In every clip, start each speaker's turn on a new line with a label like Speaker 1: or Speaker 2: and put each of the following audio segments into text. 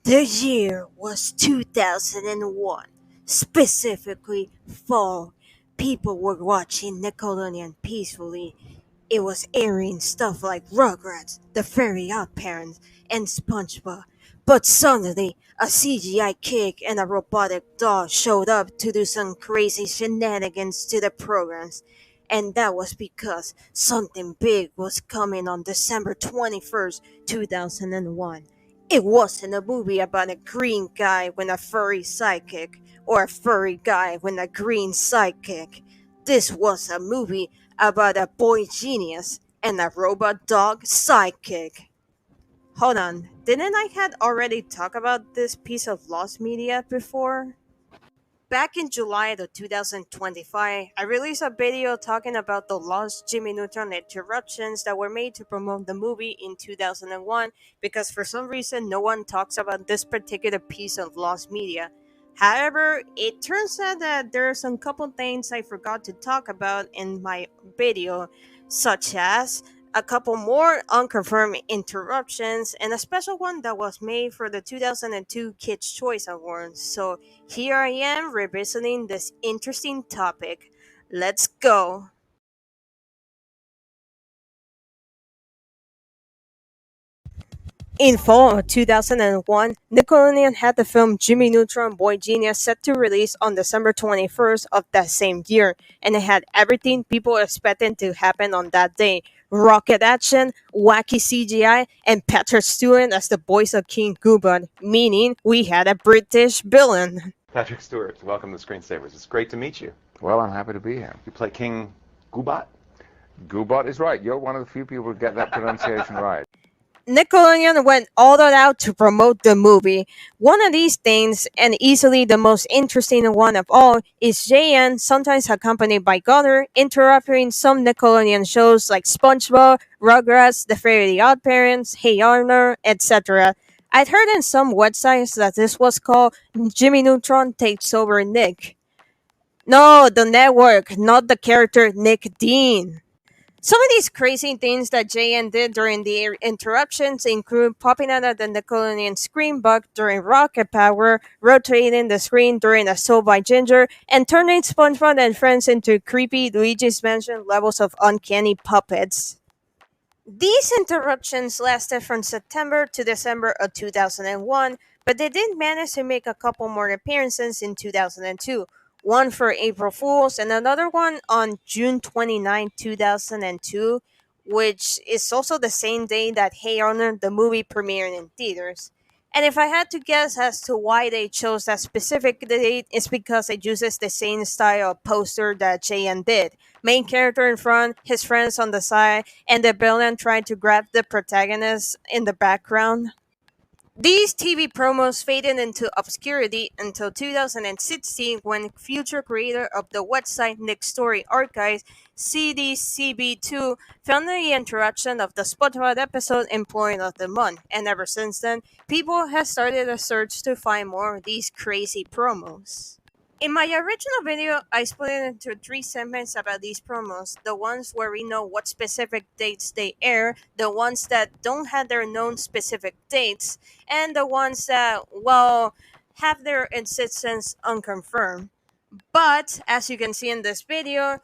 Speaker 1: The year was 2001, specifically fall. People were watching Nickelodeon peacefully. It was airing stuff like Rugrats, The Very Odd Parents, and SpongeBob. But suddenly, a CGI kick and a robotic dog showed up to do some crazy shenanigans to the programs. And that was because something big was coming on December 21st, 2001. It wasn't a movie about a green guy with a furry sidekick, or a furry guy with a green sidekick. This was a movie about a boy genius and a robot dog sidekick. Hold on, didn't I had already talked about this piece of lost media before? Back in July of 2025, I released a video talking about the lost Jimmy Neutron interruptions that were made to promote the movie in 2001 because for some reason no one talks about this particular piece of lost media. However, it turns out that there are some couple things I forgot to talk about in my video, such as a couple more unconfirmed interruptions and a special one that was made for the 2002 Kids' Choice Awards. So here I am revisiting this interesting topic. Let's go. In fall of 2001, Nickelodeon had the film Jimmy Neutron Boy Genius set to release on December 21st of that same year, and it had everything people expected to happen on that day. Rocket action, wacky CGI, and Patrick Stewart as the voice of King Goddard, meaning we had a British villain.
Speaker 2: Patrick Stewart, welcome to Screensavers. It's great to meet you.
Speaker 3: Well, I'm happy to be here.
Speaker 2: You play King Goobot?
Speaker 3: Goobot is right. You're one of the few people who get that pronunciation right.
Speaker 1: Nickelodeon went all out to promote the movie. One of these things, and easily the most interesting one of all, is JN, sometimes accompanied by Goddard, interrupting some Nickelodeon shows like SpongeBob, Rugrats, The Very Odd Parents, Hey Arnold, etc. I'd heard in some websites that this was called Jimmy Neutron Takes Over Nick. No, the network, not the character Nick Dean. Some of these crazy things that JN did during the interruptions include popping out of the Nickelodeon screen bug during Rocket Power, rotating the screen during Assault by Ginger, and turning SpongeBob and friends into creepy Luigi's Mansion levels of uncanny puppets. These interruptions lasted from September to December of 2001, but they did manage to make a couple more appearances in 2002. One for April Fools and another one on June 29, 2002, which is also the same day that Hey Arnold the movie premiered in theaters. And if I had to guess as to why they chose that specific date, it's because it uses the same style of poster that JN did. Main character in front, his friends on the side, and the villain trying to grab the protagonist in the background. These TV promos faded into obscurity until 2016 when future creator of the website Nick Story Archives, CDCB2, found the interruption of the SpongeBob episode Employee of the Month, and ever since then, people have started a search to find more of these crazy promos. In my original video, I split it into three segments about these promos. The ones where we know what specific dates they air, the ones that don't have their known specific dates, and the ones that, well, have their existence unconfirmed. But, as you can see in this video,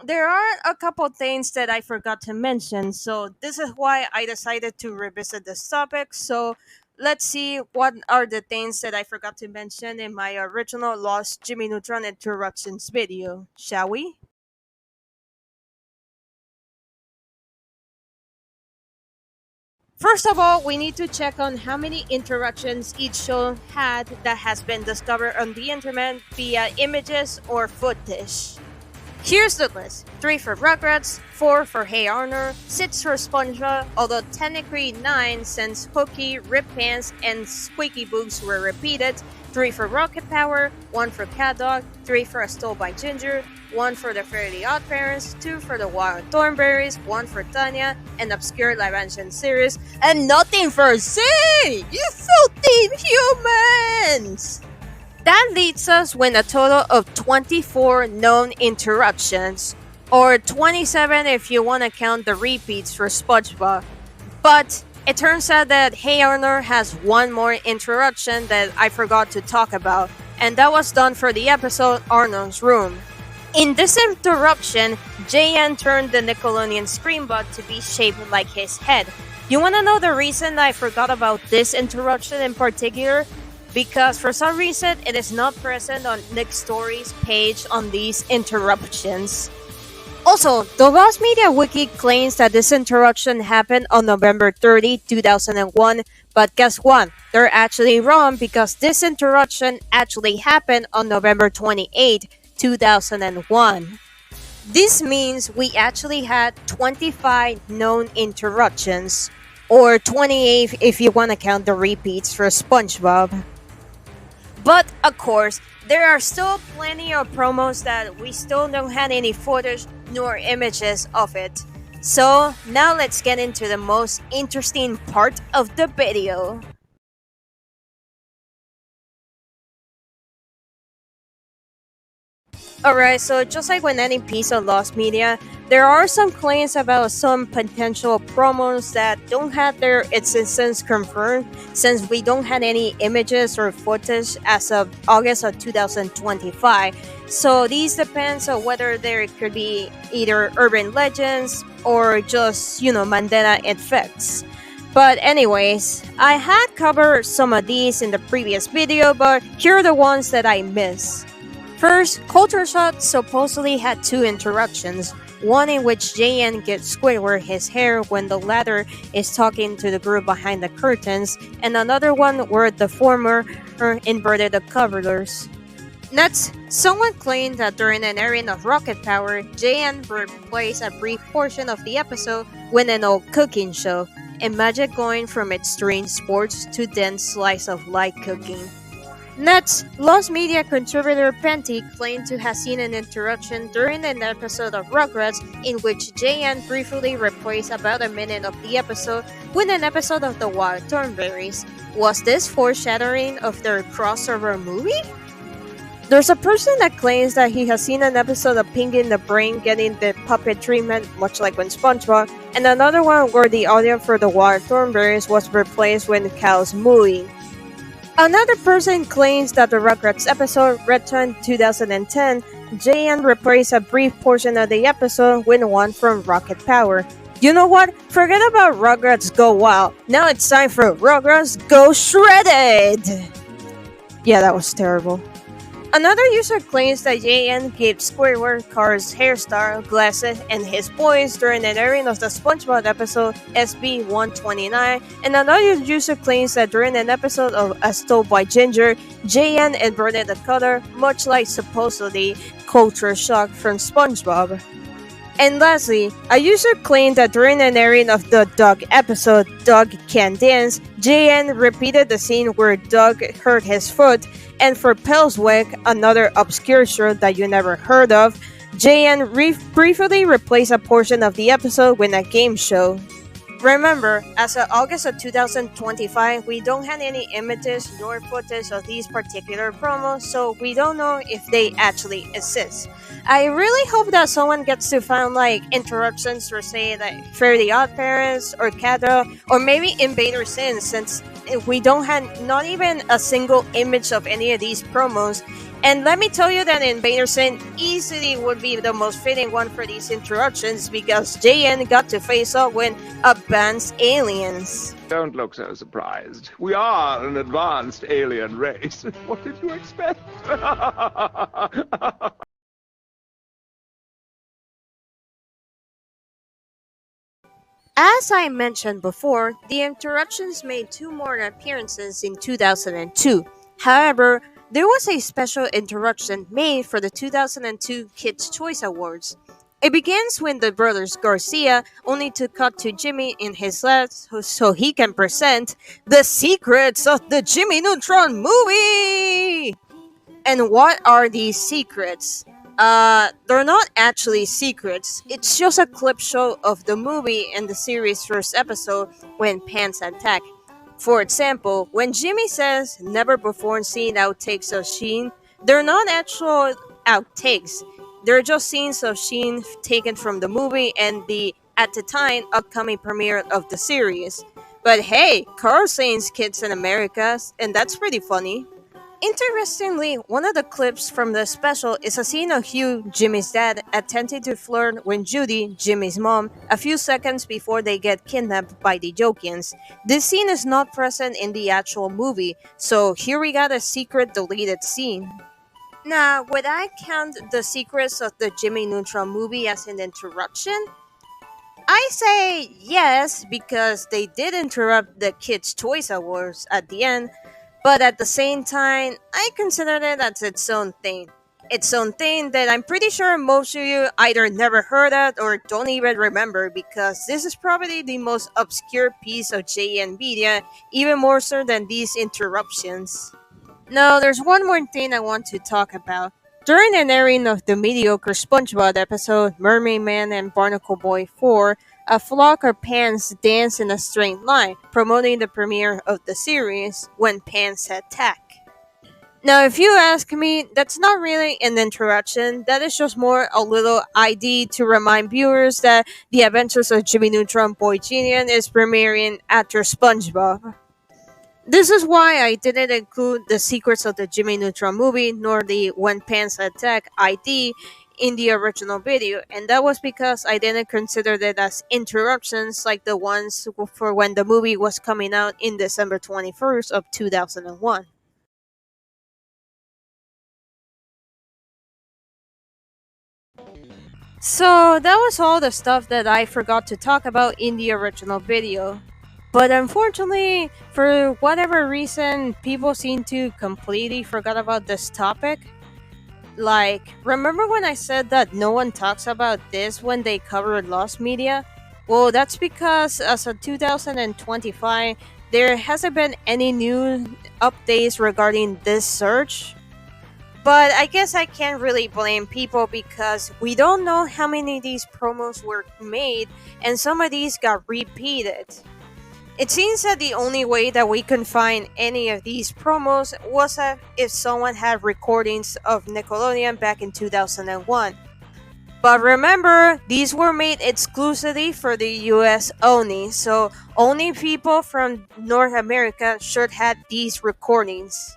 Speaker 1: there are a couple things that I forgot to mention, so this is why I decided to revisit this topic. So let's see what are the things that I forgot to mention in my original Lost Jimmy Neutron Interruptions video, shall we? First of all, we need to check on how many interruptions each show had that has been discovered on the internet via images or footage. Here's the list. 3 for Rugrats, 4 for Hey Arnold, 6 for SpongeBob, although technically 9 since Hooky, Rip Pants, and Squeaky Boots were repeated, 3 for Rocket Power, 1 for CatDog, 3 for Stole by Ginger, 1 for the Fairly Odd Parents, 2 for the Wild Thornberries, 1 for Tanya, an obscure live action series, and nothing for Z! You filthy humans! That leads us with a total of 24 known interruptions, or 27 if you want to count the repeats for SpongeBob. But It turns out that Hey Arnold has one more interruption that I forgot to talk about, and that was done for the episode Arnold's Room. In this interruption, JN turned the Nickelodeon screen bot to be shaped like his head. You wanna know the reason I forgot about this interruption in particular? Because for some reason it is not present on Nick Story's page on these interruptions. Also, the Lost Media Wiki claims that this interruption happened on November 30, 2001, but guess what? They're actually wrong because this interruption actually happened on November 28, 2001. This means we actually had 25 known interruptions, or 28 if you want to count the repeats for SpongeBob. But of course, there are still plenty of promos that we still don't have any footage nor images of it. So now let's get into the most interesting part of the video. Alright, so just like with any piece of lost media, there are some claims about some potential promos that don't have their existence confirmed since we don't have any images or footage as of August of 2025. So these depends on whether there could be either urban legends or just, Mandela effects. But anyways, I had covered some of these in the previous video, but here are the ones that I missed. First, Culture Shock supposedly had two interruptions, one in which JN gets Squidward his hair when the latter is talking to the group behind the curtains, and another one where the former inverted the covers. Next, someone claimed that during an airing of Rocket Power, JN replaced a brief portion of the episode with an old cooking show. Imagine going from extreme sports to dense slice of light cooking. Next, Lost Media contributor Penty claimed to have seen an interruption during an episode of Rugrats in which JN briefly replaced about a minute of the episode with an episode of The Wild Thornberrys. Was this foreshadowing of their crossover movie? There's a person that claims that he has seen an episode of Pinky in the Brain getting the puppet treatment, much like when SpongeBob, and another one where the audio for The Wild Thornberrys was replaced when cows mooing. Another person claims that the Rugrats episode Return 2010, JN replaced a brief portion of the episode with one from Rocket Power. You know what? Forget about Rugrats Go Wild. Now it's time for Rugrats Go Shredded! Yeah, that was terrible. Another user claims that JN gave Squidward Carr's hairstyle, glasses, and his voice during an airing of the SpongeBob episode SB-129, and another user claims that during an episode of As Told by Ginger, JN inverted the color, much like supposedly Culture Shock from SpongeBob. And lastly, a user claimed that during an airing of the Doug episode Doug Can Dance, JN repeated the scene where Doug hurt his foot, and for Pelswick, another obscure show that you never heard of, JN briefly replaced a portion of the episode with a game show. Remember, as of August of 2025, we don't have any images nor footage of these particular promos, so we don't know if they actually exist. I really hope that someone gets to find interruptions for say Fairly Odd Parents or CatDog or maybe Invader Sin, since we don't have not even a single image of any of these promos. And let me tell you that Invader Sin easily would be the most fitting one for these interruptions because JN got to face off with advanced aliens.
Speaker 3: Don't look so surprised. We are an advanced alien race. What did you expect?
Speaker 1: As I mentioned before, the interruptions made two more appearances in 2002. However, there was a special interruption made for the 2002 Kids' Choice Awards. It begins when the brothers Garcia only to cut to Jimmy in his lab so he can present the secrets of the Jimmy Neutron movie! And what are these secrets? They're not actually secrets. It's just a clip show of the movie and the series' first episode when Pants attack. For example, when Jimmy says never before seen outtakes of Sheen, they're not actual outtakes. They're just scenes of Sheen taken from the movie and the, at the time, upcoming premiere of the series. But hey, Carl Sainz Kids in America, and that's pretty funny. Interestingly, one of the clips from the special is a scene of Hugh, Jimmy's dad, attempting to flirt with Judy, Jimmy's mom, a few seconds before they get kidnapped by the Jokians. This scene is not present in the actual movie, so here we got a secret deleted scene. Now, would I count the secrets of the Jimmy Neutron movie as an interruption? I say yes, because they did interrupt the Kids' Choice Awards at the end, but at the same time, I consider it as its own thing. Its own thing that I'm pretty sure most of you either never heard of or don't even remember, because this is probably the most obscure piece of JN media, even more so than these interruptions. Now, there's one more thing I want to talk about. During an airing of the mediocre SpongeBob episode Mermaid Man and Barnacle Boy 4, a flock of pans dance in a straight line, promoting the premiere of the series When Pans Attack. Now, if you ask me, that's not really an interruption, that is just more a little ID to remind viewers that The Adventures of Jimmy Neutron Boy Genius is premiering after SpongeBob. This is why I didn't include the secrets of the Jimmy Neutron movie nor the When Pants Attack ID in the original video, and that was because I didn't consider it as interruptions like the ones for when the movie was coming out in December 21st of 2001. So that was all the stuff that I forgot to talk about in the original video. But unfortunately, for whatever reason, people seem to completely forgot about this topic. Like, remember when I said that no one talks about this when they cover lost media? Well, that's because as of 2025, there hasn't been any new updates regarding this search. But I guess I can't really blame people because we don't know how many of these promos were made, and some of these got repeated. It seems that the only way that we can find any of these promos was if someone had recordings of Nickelodeon back in 2001. But remember, these were made exclusively for the US only, so only people from North America should have these recordings.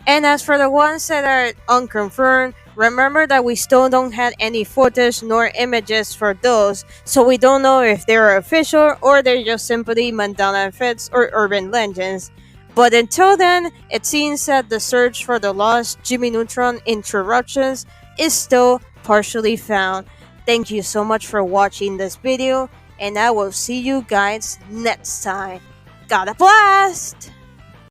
Speaker 1: And as for the ones that are unconfirmed, remember that we still don't have any footage nor images for those, so we don't know if they're official or they're just simply Mandela effects or urban legends. But until then, it seems that the search for the lost Jimmy Neutron Interruptions is still partially found. Thank you so much for watching this video, and I will see you guys next time. Got a blast!